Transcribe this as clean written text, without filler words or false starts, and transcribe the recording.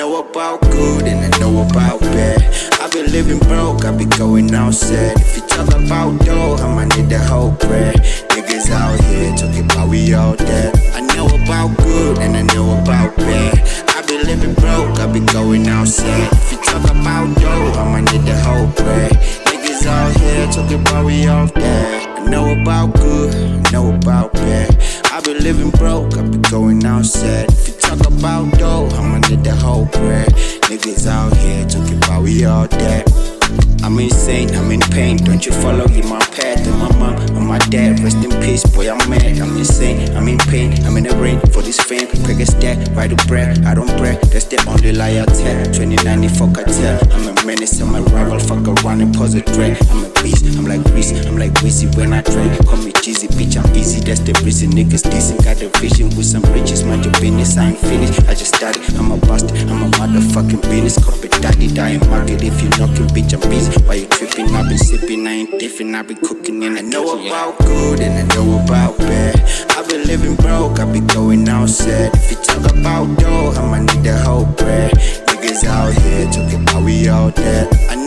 know about good and I know about bad. I be living broke, I be going out sad. If you talk about dough, I'ma need the whole bread. Niggas out here talking about we all dead. I know about good and I know about bad. I be living broke, I be going out sad. If you talk about dough, I'ma need the whole bread. Niggas out here talking about we all dead. I know about good, I know about bad. I be living broke, I be going out sad. If you talk about dough, I'ma need the whole bread. Niggas out here talking about we all dead. I'm insane, I'm in pain, don't you follow in my path. And my mom and my dad, rest in peace, boy I'm mad. I'm insane, I'm in pain, I'm in the rain for this fame. Quick as that, right to bread, I don't brag, that's the only lie I tell. 2090 Cartel, I'm a menace, I'm a rival, fuck around and pose a dread. I'm a beast, I'm like Reese, I'm like Weezy when I drink. Call me Jeezy, bitch, I'm easy, that's the reason. Niggas decent, got a vision with some riches, mind your business, I ain't finished, I just started. I'm a bastard, I'm a motherfucking business. Copy daddy, dying market, if you knocking, bitch, I'm busy. Why you tripping? I been sipping, I ain't different, I been cooking in. I know about good and I know about bad. I been living broke, I be going out sad. If you talk about dough, I'ma need the whole bread. Niggas out here talking about we all dead. I